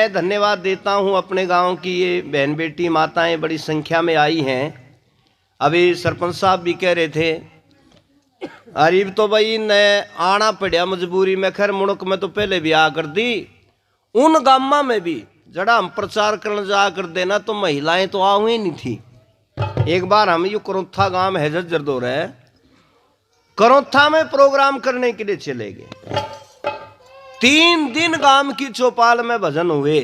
मैं धन्यवाद देता हूं अपने गांव की ये बहन बेटी माताएं बड़ी संख्या में आई हैं। अभी सरपंच साहब भी कह रहे थे अरीब तो भाई ने आना पड़ा मजबूरी में, खैर मुड़क में तो पहले भी आ कर दी। उन गामा में भी जड़ा हम प्रचार करने जा कर देना तो महिलाएं तो आ हुई नहीं थी। एक बार हम यू करोथा गांव है जर्जरदोर है, करोथा में प्रोग्राम करने के लिए चले गए। 3 दिन गांव की चौपाल में भजन हुए,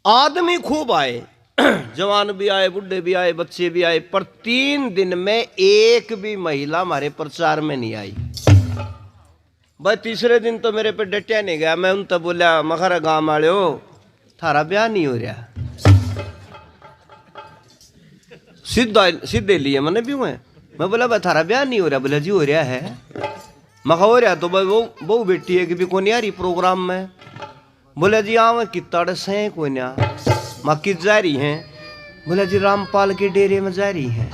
आदमी खूब आए, जवान भी आए, बुढ़े भी आए, बच्चे भी आए, पर 3 दिन में एक भी महिला हमारे प्रचार में नहीं आई। भाई तीसरे दिन तो मेरे पे डटिया नहीं गया। मैं उनसे बोला मखरा गांव वाले हो थारा ब्याह नहीं हो रहा, सीधे लिए मैंने भी हुए। मैं बोला भाई थारा ब्याह नहीं हो रहा। बोला जी हो रहा है। मखा हो रहा तो भाई वो बहु बेटी है कि भी कौन यारी प्रोग्राम में। बोला जी हाँ कितने से कोई ना माँ किस जा रही हैं। बोला जी रामपाल के डेरे में जा रही हैं।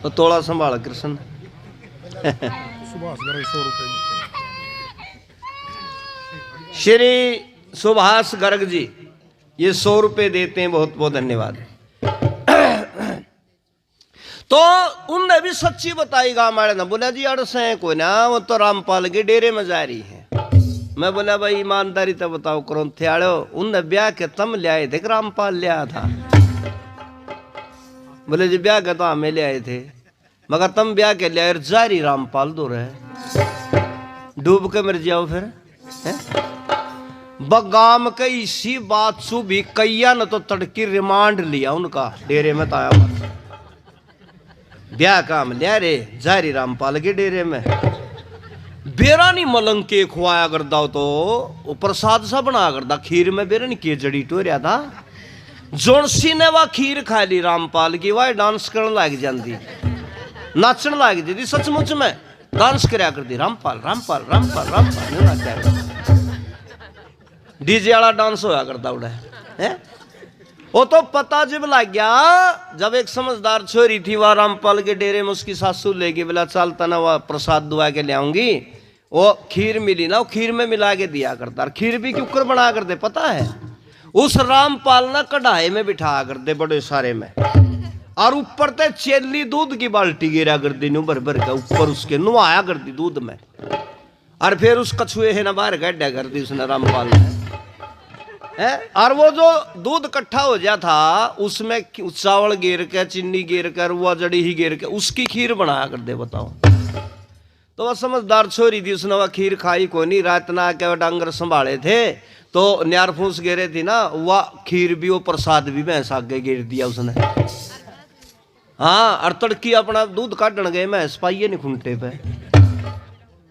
तो थोड़ा संभाल कृष्ण। श्री सुभाष गर्ग जी ये 100 रुपए देते हैं, बहुत बहुत धन्यवाद। तो उनने भी सच्ची बताई गाँव वाले ने। बोला जी अड़स है कोई ना, वो तो रामपाल के डेरे में जा रही है। मैं बोला भाई ईमानदारी तो बताओ करो थे आड़ो, उनने ब्याह के तम ले आए थे कि रामपाल ले आया था। बोले जी ब्याह के तो हमें ले आए थे, मगर तुम ब्याह के ले आए जारी रामपाल दो रहे डूब के मर जाओ फिर। बगाम के इसी बात सु भी कैया न तो तड़की रिमांड लिया उनका डेरे में ताया ब्याह काम लिया रे जारी रामपाल के डेरे में। बेरानी मलंग के खुआया करदा तो वो प्रसाद सा बना करदा, खीर में बेरानी के जड़ी टोरिया था। जोनसी ने वह खीर खा ली रामपाल की, वह डांस करने लग जाती, नाचन लग जाती, सचमुच में डांस करया करती। रामपाल रामपाल रामपाल रामपाल डीजे वाला डांस होया करता उड़ा है। वो तो पता जब लग गया, जब एक समझदार छोरी थी वह रामपाल के डेरे में उसकी सासू लेके बोला चलता ना वह प्रसाद दुआ के ले आऊंगी। वो खीर मिली ना, वो खीर में मिला के दिया करता। खीर भी क्यों बना करते पता है, उस रामपाल ना कढ़ाई में बिठा करते बड़े सारे में, और ऊपर ते चेली दूध की बाल्टी गिरा कर दी भर भर के ऊपर उसके नुआया कर दी दूध में, और फिर उस कछुए है ना बाहर गड्ढा कर दी उसने रामपाल ने। और वो जो दूध इकट्ठा हो गया था उसमें चावल गिर के चीनी गिर कर वो जड़ी ही गिर के उसकी खीर बनाया कर दे बताओ। तो वह समझदार छोरी थी, उसने वह खीर खाई को नहीं। रात ना के डांगर संभाले थे तो न्यार फूस गिरे थी ना, वह खीर भी वो प्रसाद भी भैंस आगे गिर दिया उसने। हाँ और तड़की अपना दूध काटन गए भैंस पाइए नहीं खुंटे पे,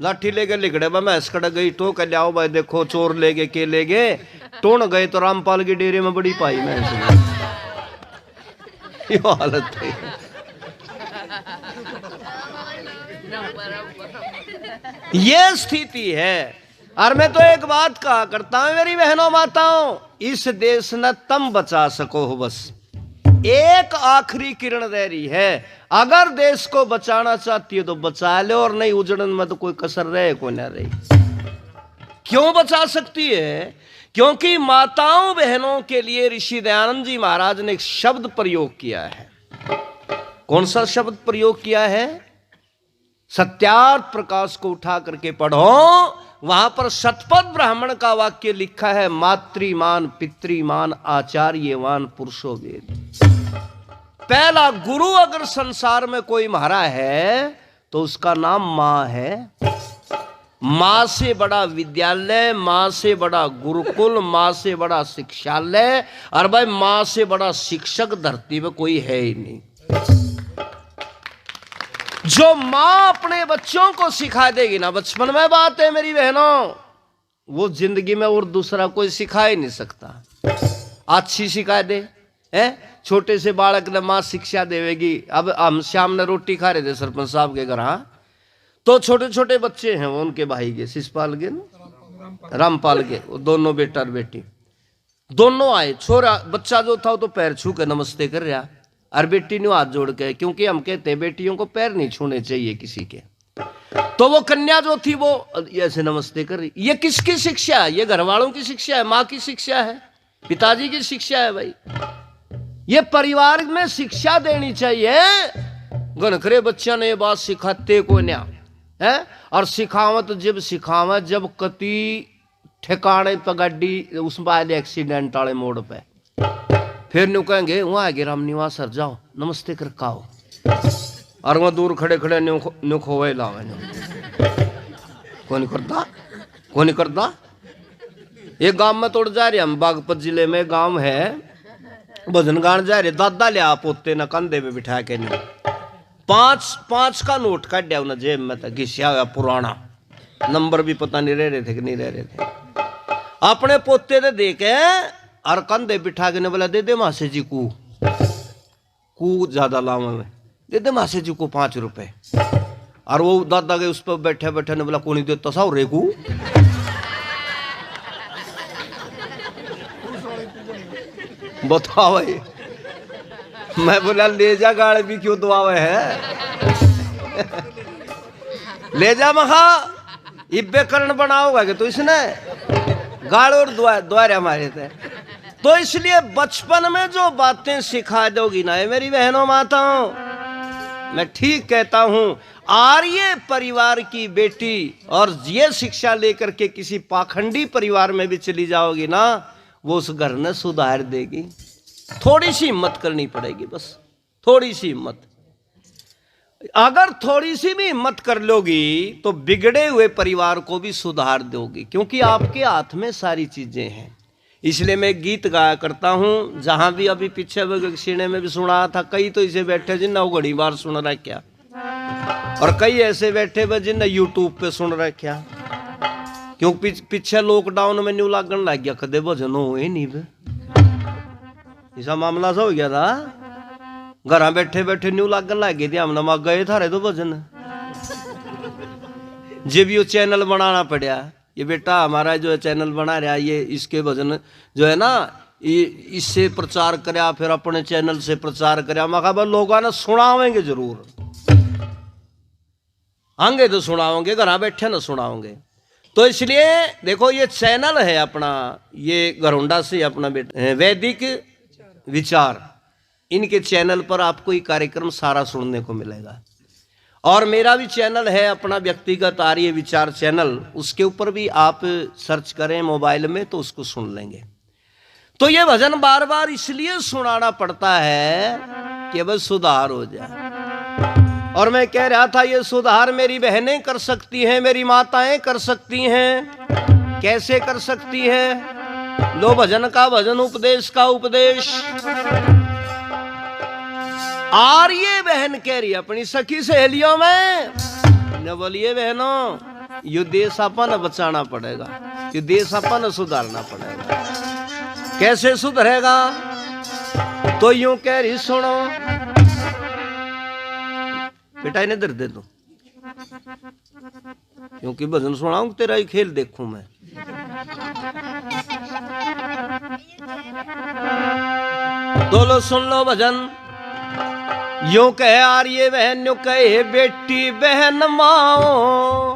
लाठी लेके लिखड़े भैंस कट गई तो कह लियाओ भाई देखो चोर ले गए के ले गए, टोन गए तो रामपाल के डेरे में बड़ी पाई भैंस। ये हालत है। ये स्थिति है। और मैं तो एक बात कहा करता हूं मेरी बहनों माताओं, इस देश न तुम बचा सको हो, बस एक आखिरी किरण रह रही है। अगर देश को बचाना चाहती है तो बचा लो, और नहीं उजड़न में तो कोई कसर रहे कोई ना रही। क्यों बचा सकती है? क्योंकि माताओं बहनों के लिए ऋषि दयानंद जी महाराज ने एक शब्द प्रयोग किया है। कौन सा शब्द प्रयोग किया है? सत्यार्थ प्रकाश को उठा करके पढ़ो, वहां पर शतपथ ब्राह्मण का वाक्य लिखा है, मातृमान पितृमान आचार्यवान पुरुषो वेद। पहला गुरु अगर संसार में कोई हमारा है तो उसका नाम मां है। मां से बड़ा विद्यालय, मां से बड़ा गुरुकुल, मां से बड़ा शिक्षालय, और भाई मां से बड़ा शिक्षक धरती में कोई है ही नहीं। जो मां अपने बच्चों को सिखा देगी ना, बचपन में बात है मेरी बहनों, वो जिंदगी में और दूसरा कोई सिखा ही नहीं सकता। अच्छी सिखा दे है, छोटे से बालक ने मां शिक्षा देवेगी। अब हम शाम ने रोटी खा रहे थे सरपंच साहब के घर, हाँ तो छोटे छोटे बच्चे हैं वो उनके भाई के, शिषपाल के रामपाल के, वो दोनों बेटा और बेटी दोनों आए। छोरा बच्चा जो था वो तो पैर छू के नमस्ते कर रहा, और बेटी ने हाथ जोड़ के, क्योंकि हम कहते हैं बेटियों को पैर नहीं छूने चाहिए किसी के। तो वो कन्या जो थी वो ऐसे नमस्ते कर रही। ये किसकी शिक्षा है? ये घर वालों की शिक्षा है, माँ की शिक्षा है, पिताजी की शिक्षा है। भाई ये परिवार में शिक्षा देनी चाहिए। गनखरे बच्चा ने ये बात सिखाते को न्या है। और सिखावत जब सिखावत जब कति ठिकाने पर गाड़ी उस बाद एक्सीडेंट वाले मोड़ पे फिर न्यू कहेंगे वहां आगे राम निवास सर जाओ नमस्ते कर काओ। और वहां दूर खड़े खड़े न्यू खोवे लावे कौन करता कौन नहीं करता। एक गांव में तोड़ जा रहे हम, बागपत जिले में गांव है, भजन गान जा रहे, दादा लिया पोते न कंधे पे बिठा के नहीं, 5 का नोट काट दिया उन्हें जेब में था, घिसिया हुआ पुराना, नंबर भी पता नहीं रह रहे थे कि नहीं रह रहे थे। अपने पोते ने देखे और कंधे बिठा के ने बोला दे दे मासे जी को ज्यादा लावा में, दे दे मासे जी को 5 रुपए। और वो दादा के उस पर बैठे बैठे ने बोला कौन नहीं देता सा रेकू। बताओ भाई, मैं बोला ले जा गाड़ी भी क्यों दुआवे है। ले जा मखा इब्बे करण बनाओगा कि तो इसने गाड़ और द्वारे हमारे थे। तो इसलिए बचपन में जो बातें सिखा दोगी ना, मेरी बहनों माताओं, मैं ठीक कहता हूं, आर्य परिवार की बेटी और ये शिक्षा लेकर के किसी पाखंडी परिवार में भी चली जाओगी ना, वो उस घर ने सुधार देगी। थोड़ी सी हिम्मत करनी पड़ेगी, बस थोड़ी सी हिम्मत। अगर थोड़ी सी भी हिम्मत कर लोगी तो बिगड़े हुए परिवार को भी सुधार दोगी, क्योंकि आपके हाथ में सारी चीजें हैं। इसलिए मैं गीत गाया करता हूं, जहां भी अभी पीछे सीने में भी सुना था, कई तो इसे बैठे जिन्ना वो घड़ी बार सुन रहा क्या, और कई ऐसे बैठे हुए जिन्ना यूट्यूब पे सुन रहा क्या, क्योंकि पीछे लॉकडाउन में न्यू लागन लग गया, कदे भजन हो नहीं बे, ऐसा मामला सा हो गया था, घर बैठे बैठे न्यू लागन लग गई थी, हमने मां गए थारे तो भजन, जब यो चैनल बनाना पड़ा, ये बेटा हमारा जो है चैनल बना रहा, ये इसके भजन जो है ना, इससे प्रचार करया, फिर अपने चैनल से प्रचार करया। मैं कहा लोगों ने सुनावेंगे जरूर, आएंगे तो सुनाओगे, घर बैठे ना सुनाओगे। तो इसलिए देखो ये चैनल है अपना, ये घरोंडा से अपना वैदिक विचार, इनके चैनल पर आपको ये कार्यक्रम सारा सुनने को मिलेगा। और मेरा भी चैनल है अपना व्यक्तिगत आर्य विचार चैनल, उसके ऊपर भी आप सर्च करें मोबाइल में तो उसको सुन लेंगे। तो ये भजन बार बार इसलिए सुनाना पड़ता है कि बस सुधार हो जाए। और मैं कह रहा था ये सुधार मेरी बहनें कर सकती हैं, मेरी माताएं कर सकती हैं। कैसे कर सकती हैं? लो भजन का भजन, उपदेश का उपदेश। आर्य बहन कह रही अपनी सखी सहेलियों में, न बोलिए बहनों ये देश अपन बचाना पड़ेगा, ये देश अपन सुधारना पड़ेगा। कैसे सुधरेगा? तो यूं कह रही सुनो बेटा, इन्हें दर दे दो, क्योंकि भजन सुनाऊं तेरा ही खेल देखूं मैं। तो लो सुन लो भजन। यूं कहे आर्य बहन, यूं कहे बेटी बहन माओ,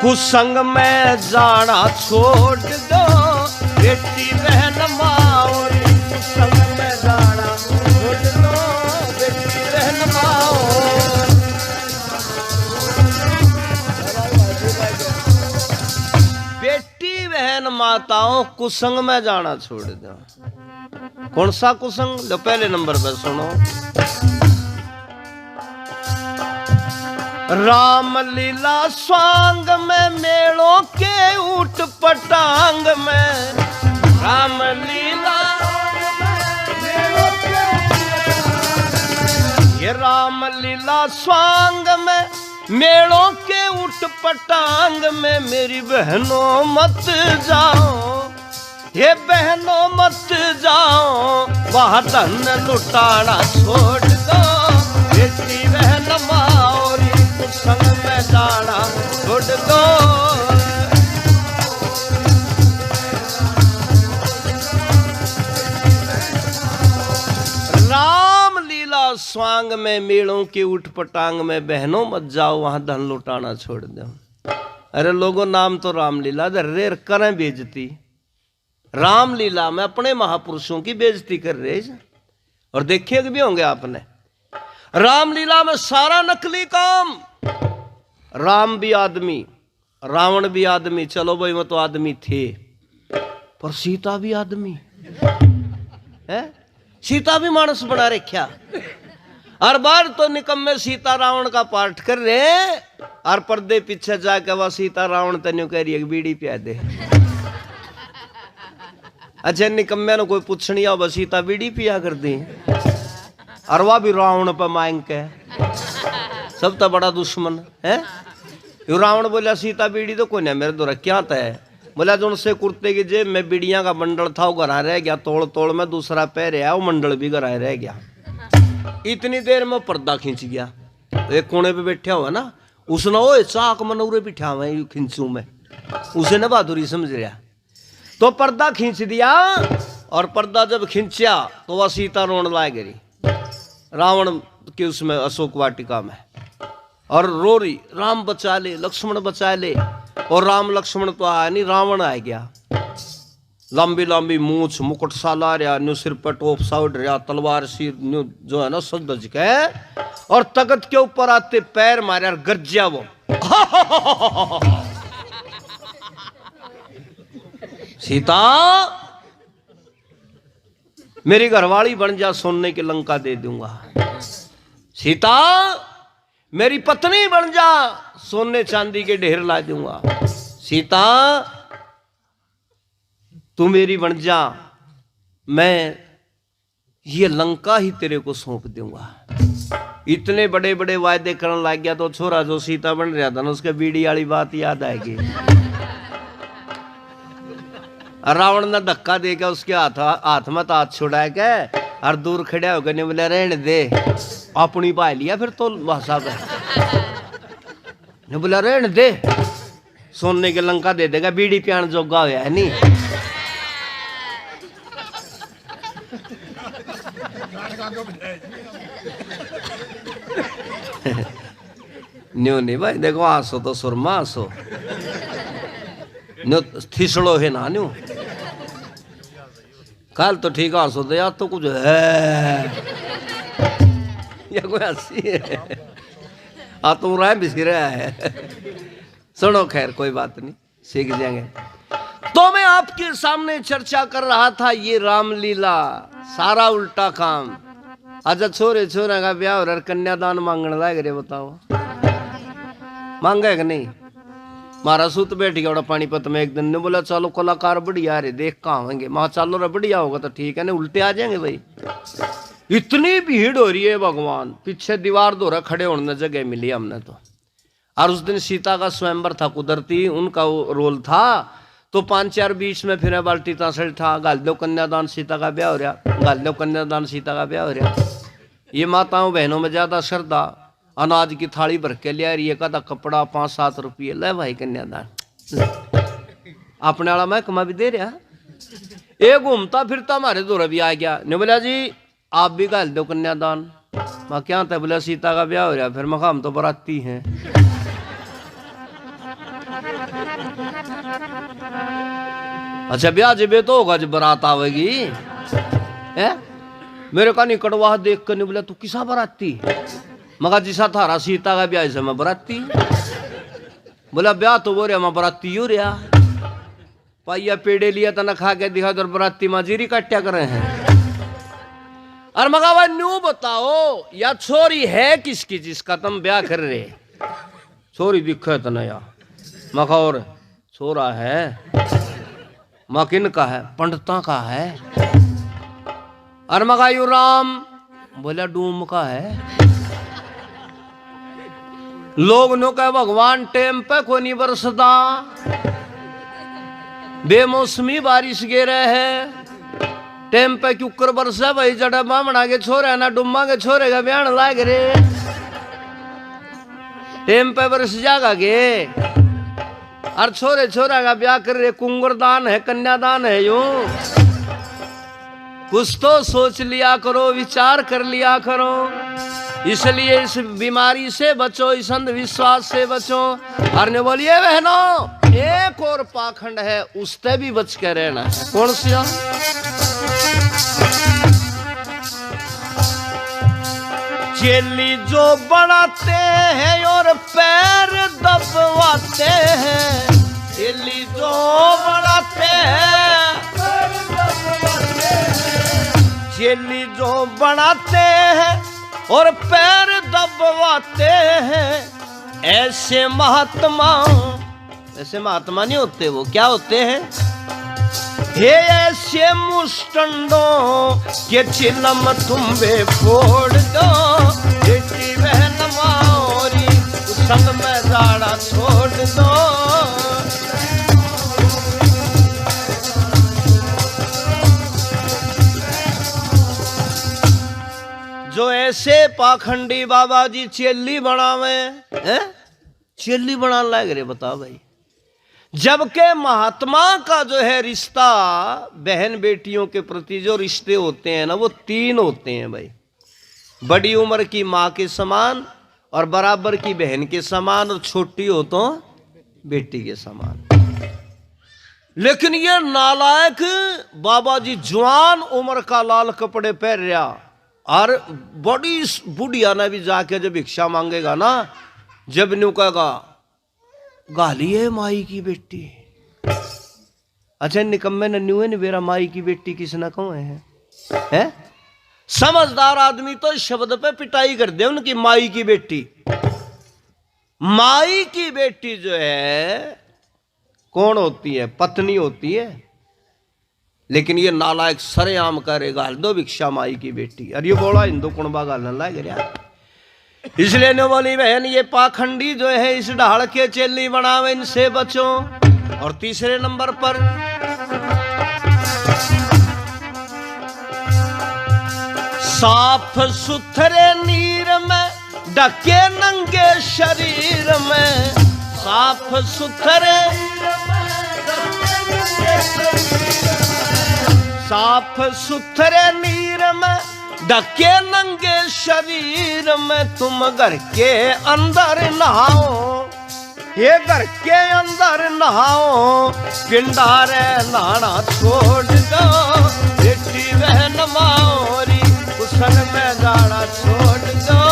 कुसंग में जाना छोड़ दो, बेटी बहन माओ, कुसंग में जाना छोड़ दो, बेटी बहन माओ। बेटी बहन माताओं कुसंग में जाना छोड़ दो। कौन सा कुसंग? लो पहले नंबर पर सुनो, राम लीला स्वांग में, मेलों के ऊट पटांग में, राम लीला ये राम लीला स्वांग में, मेलों के ऊट पटांग में, मेरी बहनों मत जाओ, ये बहनों मत जाओ, वहाँ धन लुटाना छोड़ दो, बेटी बहन माओरी कुसंग में जाना छोड़ दो। राम लीला स्वांग टांग में मेलों की उठ पटांग में, बहनों मत जाओ वहां धन लुटाना छोड़ दो। अरे लोगों, नाम तो रामलीला धर रे, करें बेइज्जती। रामलीला में अपने महापुरुषों की बेइज्जती कर रहे हैं। और देखिए भी होंगे आपने, रामलीला में सारा नकली काम। राम भी आदमी, रावण भी आदमी, चलो भाई वो तो आदमी थे, पर सीता भी आदमी है। सीता भी मानस बना रखा। हर बार तो निकम्मे सीता रावण का पाठ कर रहे, और पर्दे पीछे जाके वह सीता रावण तेन कह रही है बीड़ी पिया दे। अच्छा, निकम्मे ने कोई पूछनी हो, सीता बीड़ी पिया कर दी, और वह भी रावण पर मांग के। सब तो बड़ा दुश्मन है। यू रावण बोला सीता बीड़ी तो कोई नहीं मेरे द्वारा क्या तय। बोला जो उनसे कुर्ते की जेब में बीड़ियां का बंडल था वो घरा रह गया, तोड़ तोड़ में दूसरा पैर है, वो मंडल भी घरा रह गया। इतनी देर में पर्दा खींच गया। एक कोने पे बैठा हुआ ना, उसने वो चाक मनौरे बिठा हुए खींचू में, उसे न बहादुरी समझ रहा, तो पर्दा खींच दिया। और पर्दा जब खींचा तो वह सीता रोन ला गिरी रावण के उसमें अशोक वाटिका में, और रो रही, राम बचा ले, लक्ष्मण बचा ले। और राम लक्ष्मण तो आया नहीं, रावण आ गया। लंबी लंबी मूछ, मुकुट सा ला रहा, न्यू सिर पर टोप सा उड़ रहा, तलवार सिर न्यू जो है ना सज के, और तख्त के ऊपर आते पैर मारे और गरजिया वो। सीता मेरी घरवाली बन जा, सोने की लंका दे दूंगा। सीता मेरी पत्नी बन जा, सोने चांदी के ढेर ला दूंगा। सीता तू मेरी बन जा, मैं ये लंका ही तेरे को सौंप दूंगा। इतने बड़े बड़े वायदे करने लग गया तो छोरा जो सीता बन रहा था ना, उसके बीड़ी वाली बात याद आएगी। रावण ने धक्का दे के उसके हाथ में हाथ छुड़ा के और दूर खड़ा होकर ने बोला रहने दे, अपनी भाई लिया फिर तो भाषा पे ने बोला रहने दे, सोने की लंका दे देगा, बीड़ी पियान जोगा होया है नहीं। न्यू नहीं भाई, देखो आंसो तो सुरमा आंसो न्यू थिसड़ो है ना, न्यू कल तो ठीक आंसो तो यार तो कुछ है या कोई हंसी है, आ तू रहा बिसी रहा है। सुनो खैर कोई बात नहीं, सीख जाएंगे। तो मैं आपके सामने चर्चा कर रहा था ये रामलीला, सारा उल्टा काम। अच्छा छोरे छोरा का ब्याह हो रहा, कन्यादान मांगने लग रहे, बताओ मांगा कि नहीं? मारा सूत बैठ गया पानीपत में एक दिन ने बोला चलो कलाकार बढ़िया रे देख कहाँ होंगे, माँ चलो रे बढ़िया होगा तो ठीक है, नहीं उल्टे आ जाएंगे भाई। इतनी भीड़ हो रही है भगवान, पीछे दीवार दो रहा, खड़े होने जगह मिली हमने तो। और उस दिन सीता का स्वयंवर था, कुदरती उनका रोल था, तो 5-4 बीच में फिर बाल्टी तासड़ था, गाल दो कन्यादान सीता का ब्याह हो रहा, गाल दो कन्यादान सीता का ब्याह हो रहा। ये माताओं बहनों में ज्यादा श्रद्धा, अनाज की थाली भर के लिया रही है, का कपड़ा 5-7 रुपये ले भाई कन्यादान, अपने वाला महकमा भी दे रहा। ये घूमता फिरता हमारे दौरा भी आ गया, ने बोला जी आप भी गाल दो कन्यादान। मैं क्या था, बोला सीता का ब्याह हो रहा, फिर मैं हम तो बराती हैं। अच्छा ब्याह जब तो होगा जब बारात आवेगी है? मेरे का नहीं कड़वाह देख कर नहीं बोला तू किसा बराती, मगर जिसा थारा सीता का ब्याह से मैं बराती। बोला ब्याह तो वो रहा मैं बराती हो रहा, पाइया पेड़े लिया था ना खा के दिखा, तो बराती माजीरी काट्या कर रहे हैं। और मगा न्यू बताओ या छोरी है किसकी जिसका तुम ब्याह कर रहे? छोरी दिखे तो नया मगा, और छोरा है मकिन का है, पंडिता का है। और मगा यू राम बोला डूम का है। लोग नो कहे भगवान टेम पे को नहीं बरसदा, बेमौसमी बारिश गे रहे है, टेम पे क्यों कर बरसा भाई, जड़ा बामणा के छोरे ना डुम्मा के छोरे का ब्याह लाग रे, टेम पे बरस जागा गे। और छोरे छोरा का ब्याह कर रहे, कुंगरदान है कन्यादान है, यूं कुछ तो सोच लिया करो, विचार कर लिया करो। इसलिए इस बीमारी से बचो, इस अंधविश्वास से बचो। और ने बोलिए बहनों, एक और पाखंड है, उससे भी बच के रहना है। कौन सा? चेली जो बढ़ाते हैं और पैर दबवाते हैं, चेली जो बढ़ाते हैं, चेली जो बढ़ाते हैं और पैर दबवाते हैं, ऐसे महात्मा, ऐसे महात्मा नहीं होते, वो क्या होते हैं? हे ऐसे मुस्टंडों के चिलम तुम्बे फोड़ दो, बेटी बहन मारी संग में जाड़ा छोड़ दो। जो ऐसे पाखंडी बाबा जी चेली बनावे हैं, चेली बना लग रहे, बताओ भाई। जबकि महात्मा का जो है रिश्ता बहन बेटियों के प्रति जो रिश्ते होते हैं ना, वो तीन होते हैं भाई। बड़ी उम्र की माँ के समान, और बराबर की बहन के समान, और छोटी हो तो बेटी के समान। लेकिन ये नालायक बाबा जी जवान उम्र का लाल कपड़े पहन रहा, और बड़ी बुढ़िया ने भी जाके जब भिक्षा मांगेगा ना, जब न्यू कहेगा गाली है माई की बेटी। अच्छा निकम्मे नन्यू है मेरा माई की बेटी किसने कहो है? समझदार आदमी तो शब्द पे पिटाई कर दे उनकी माई की बेटी। माई की बेटी जो है कौन होती है? पत्नी होती है। लेकिन ये नालायक सरेआम करेगा दो भिक्षा माई की बेटी, और ये बोला हिंदू कुणबा गालने लग गया। इसलिए ने बोली बहन, ये पाखंडी जो है इस ढाल के चेली बनावे, इनसे बचो। और तीसरे नंबर पर साफ सुथरे नीर में ढके नंगे शरीर में, साफ सुथरे साफ सुथरे नीर में ढके नंगे शरीर में तुम घर के अंदर नहाओ, ये घर के अंदर नहाओ, पिंडारे नहाना छोड़ दो, बेटी बहन मारी कुशन में जाना छोड़ दो।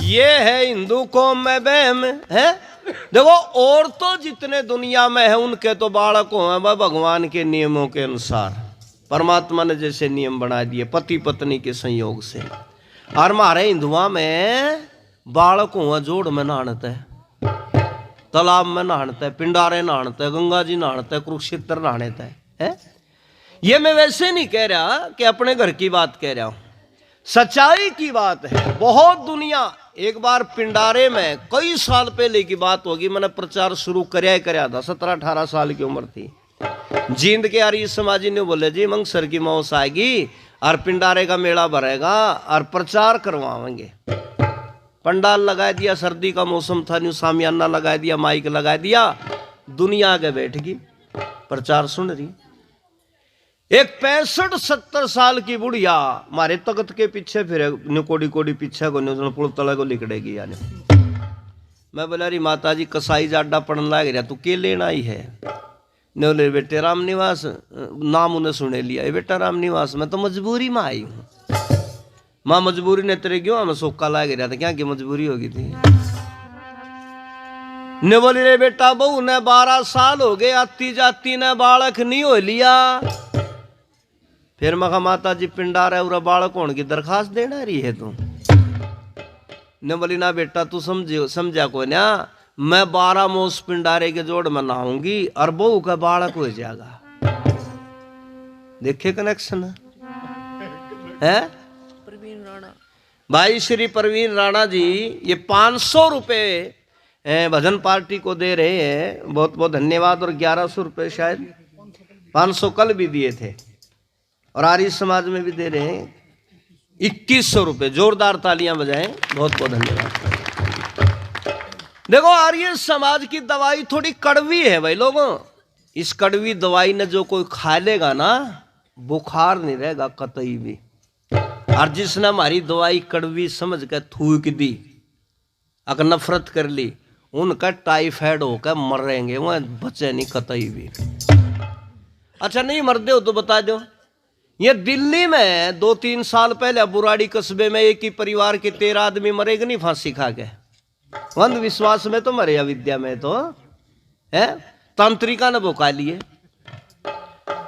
ये है हिंदू कौम में वहम है। देखो और तो जितने दुनिया में है उनके तो बालक हैं भगवान के नियमों के अनुसार, परमात्मा ने जैसे नियम बना दिए पति पत्नी के संयोग से। और हमारे हिंदुआ में बालक हुआ जोड़ में नहानता है, तालाब में नहानता है, पिंडारे नहानता है, गंगा जी नहानता है, कुरुक्षेत्र नहानता है। ये मैं वैसे नहीं कह रहा कि अपने घर की बात कह रहा हूं, सच्चाई की बात है। बहुत दुनिया, एक बार पिंडारे में कई साल पहले की बात होगी, मैंने प्रचार शुरू कराया था, 17-18 साल की उम्र थी। जींद के आर्य समाजी ने बोले जी मंगसर की मौस आएगी और पिंडारे का मेला भरेगा और प्रचार करवाएंगे। पंडाल लगा दिया, सर्दी का मौसम था, न्यू सामियाना लगा दिया, माइक लगा दिया, दुनिया आगे बैठ गई, प्रचार सुन रही। एक 65-70 साल की बुढ़िया मारे तख्त के पीछे फिर कोड़ी कोड़ी पीछे को पुल तले को लिकड़ेगी। यानी मैं बोला रही माता जी कसाई जाडा पढ़ने लग रहा, तू के लेना ही है? ने बोले बेटे राम निवास, नाम उन्हें सुने लिया, बेटा राम निवास, मैं तो मजबूरी में आई हूँ। माँ मजबूरी ने तेरे क्यों? हमें सोखा लग रहा था, क्या की मजबूरी होगी थी? ने बोली रे बेटा बहू ने 12 साल हो गए, आती जाती ने बालक नहीं हो लिया। फिर मैं कहा माता जी पिंडार है, बालक होने की दरखास्त देना रही है तू? ने बोली ना बेटा तू समझा को ना, मैं 12 मोस पिंडारे के जोड़ में नहाऊंगी और बहू का बालक हो जाएगा। देखे कनेक्शन है? प्रवीण राणा भाई श्री प्रवीण राणा जी ये 500 रुपये भजन पार्टी को दे रहे हैं, बहुत बहुत धन्यवाद। और 1100 रुपये शायद 500 कल भी दिए थे, और आर्य समाज में भी दे रहे हैं 2100 रुपये। जोरदार तालियां बजाएं, बहुत बहुत धन्यवाद। देखो आर्य समाज की दवाई थोड़ी कड़वी है भाई लोगों, इस कड़वी दवाई ने जो कोई खा लेगा ना, बुखार नहीं रहेगा कतई भी। और जिसने हमारी दवाई कड़वी समझ के थूक दी, अगर नफरत कर ली, उनका टाइफाइड होकर मरेंगे, वह बचे नहीं कतई भी। अच्छा नहीं मरते हो तो बता दो। ये दिल्ली में 2-3 साल पहले बुराड़ी कस्बे में एक ही परिवार के 13 आदमी मरेगा नहीं फांसी खा के। अंधविश्वास में तो मरे, अविद्या में तो है। तांत्रिका ने बुका लिए।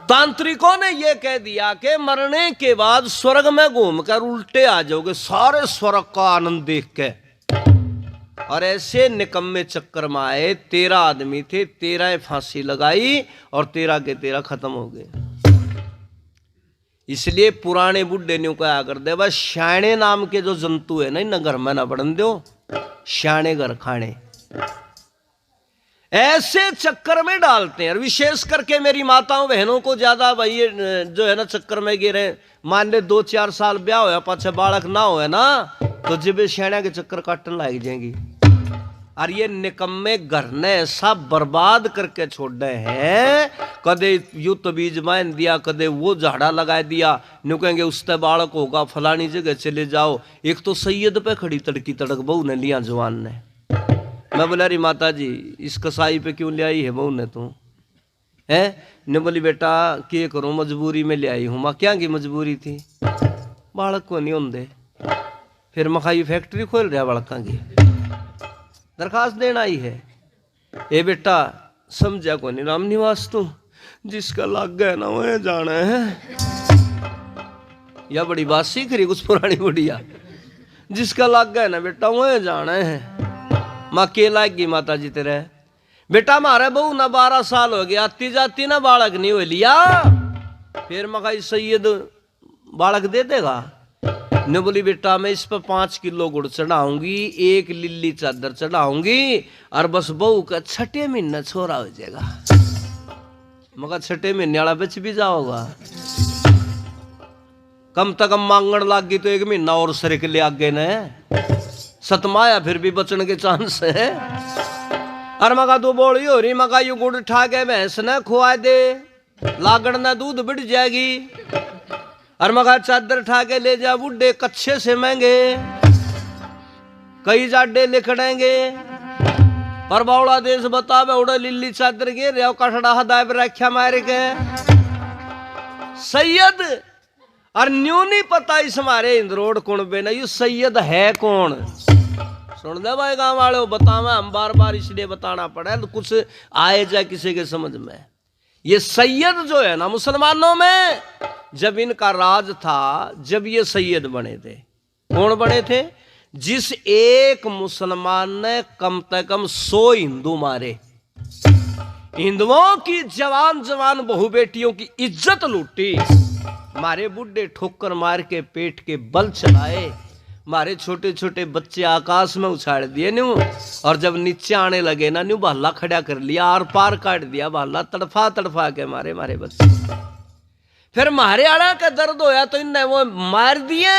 तांत्रिकों ने यह कह दिया कि मरने के बाद स्वर्ग में घूमकर उल्टे आ जाओगे, सारे स्वर्ग का आनंद देख के। और ऐसे निकम्मे चक्कर में आए। 13 आदमी थे, 13 फांसी लगाई और 13 के 13 खत्म हो गए। इसलिए पुराने बुढ़े ने कहा कर दे, बस श्याणे नाम के जो जंतु है ना, इन घर में ना बढ़न दो, श्याणे घर खाने। ऐसे चक्कर में डालते हैं। और विशेष करके मेरी माताओं बहनों को ज्यादा भाई जो है ना चक्कर में गिरे। मान ले 2-4 साल ब्याह होया, पाछे बालक ना हो ना, तो जब श्याणा के चक्कर काटने लग जाएंगी। और ये निकम्मे घर ने ऐसा बर्बाद करके छोड़े हैं। कदे युद्ध बीज मान दिया, कदे वो झाड़ा लगा दिया, न्यू कहेंगे उससे बालक होगा, फलानी जगह चले जाओ। एक तो सैयद पे खड़ी तड़की तड़क बहू ने लिया जवान ने। मैं बोला री माता जी इस कसाई पे क्यों ले आई है बहू ने तू है? ने बोली बेटा क्या करूं, मजबूरी में ले आई हूं। माँ क्या की मजबूरी थी? बालक को नहीं होंगे। फिर मखाई फैक्ट्री खोल रहा बालका की, दरखास्त देना आई है। ए बेटा समझा को नहीं, राम निवास तू जिसका लग गया ना वह जाना है। या बड़ी बात सीख रही कुछ पुरानी बुढ़िया, जिसका लग गया ना बेटा वह जाना है। माँ के लाएगी माता जी तेरे? बेटा मारे बहू ना 12 साल हो गया, आती जाती ना बालक नहीं हो लिया। फिर मखाई सैयद बालक दे देगा? ने बोली बेटा मैं इस पर 5 किलो गुड़ चढ़ाऊंगी, 1 लिल्ली चादर चढ़ाऊंगी, और बस बहू का 6ठे महीना छोरा हो जाएगा। मगर 6ठे महीने वाला बच भी जाओगा। कम तक कम मांगण लाग गई तो 1 महीना और सरिक ले आगे ने सतमाया, फिर भी बचने के चांस है। और मगा तू बोली हो रही, मगा यू गुड़ ठा के भैंस ने खुआ दे, लागण ना दूध बढ़ जाएगी। और मगा चादर ठा के ले जा बुढ़े, कच्चे से महंगे, कई जाडे लिखड़ेंगे। और बावड़ा देश बतावे उड़ा लिल्ली चादर के रेव कठड़ा हदाय रख्या मारे के सैयद। और न्यू नहीं पता इस हमारे इंद्रोड कुणबे ना यू सैयद है कौन। सुन दे भाई गांव वाले, बतावे हम बार बार इसलिए बताना पड़े तो कुछ आए जाए किसी के समझ में। ये सैयद जो है ना मुसलमानों में, जब इनका राज था, जब ये सैयद बने थे। कौन बने थे? जिस एक मुसलमान ने कम से कम 100 हिंदू मारे, हिंदुओं की जवान जवान बहु बेटियों की इज्जत लूटी, मारे बुढ़े ठोकर मार के पेट के बल चलाए, मारे छोटे छोटे बच्चे आकाश में उछाड़ दिए न्यू। और जब नीचे आने लगे ना न्यू भाला खड़ा कर लिया, आर पार काट दिया भाला, तड़फा तड़फा के मारे मारे बच्चे। फिर मारे आड़ा का दर्द होया तो इनने वो मार दिए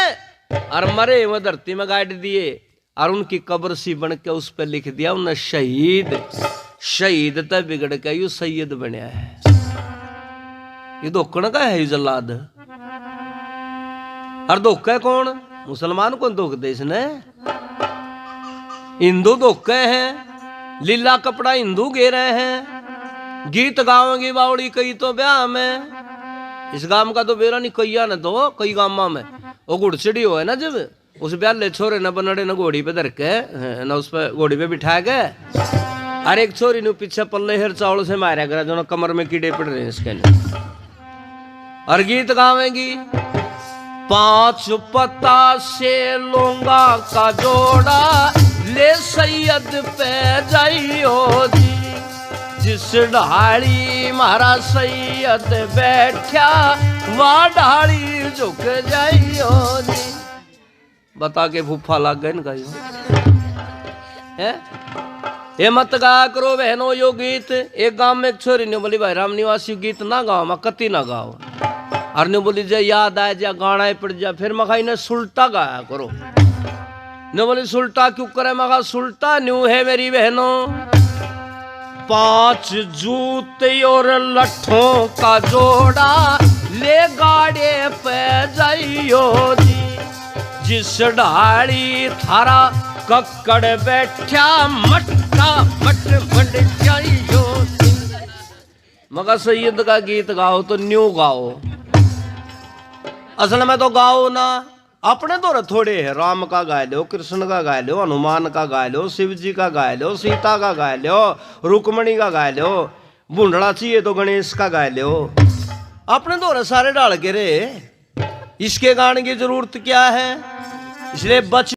और मरे वो धरती में गाड़ दिए। और उनकी कब्र सी बन के उस पर लिख दिया उन्हें शहीद। शहीद तब बिगड़ के यू सैयद बनया है। ये धोखण का है जल्लाद। और धोखा कौन? मुसलमान को धोख दे इसने। हिंदू धोखे हैं, लीला कपड़ा हिंदू गे रहे हैं, गीत गावेंगी बावड़ी कई तो ब्याह में। इस गांव का तो बेरा नहीं, कैया न तो कई गांव में वो गुड़चड़ी हो है ना, जब उस ब्याले छोरे न बनड़े न घोड़ी पे धर के न उस पर घोड़ी पे बिठा के, और एक छोरी ने पीछे पल्ले हेर चावल से मारा करा जो कमर में कीड़े पड़ रहे हैं इसके लिए। और गीत गावेंगी 5 पत्ता से लोंगा का जोड़ा, ले सैयद पे जाइयो जी, जिस ढाली मारा सैयद बैठा वह ढाली झुक जाइयो जी। बता के फूफा लग गए इनका है। ये मत गा करो बहनों यो गीत। एक गांव में एक छोरी ने बोली भाई राम निवासी गीत ना गाओ, मैं कति ना गाओ। और ने बोली जे याद आए जा गाना पड़ जा, फिर मखा इन्हें सुल्टा गाया करो। ने बोली सुल्टा क्यों करे? मखा सुल्टा न्यू है मेरी बहनों, 5 जूते और लट्ठों का जोड़ा ले गाड़े पे जाइयो जी। जिस डाली थारा कक्कड़ बैठा मटका मट मट जाइयो। मगर सैयद का गीत गाओ तो न्यू गाओ, असल में तो गाओ ना अपने तो थोड़े है। राम का गा लो, कृष्ण का गा लो, हनुमान का गा लो, शिव जी का गा लो, सीता का गा लो, रुक्मणी का गा लो, बूंदड़ा चाहिए तो गणेश का गा लो। अपने तो सारे डाल के रे, इसके गाने की जरूरत क्या है? इसलिए बच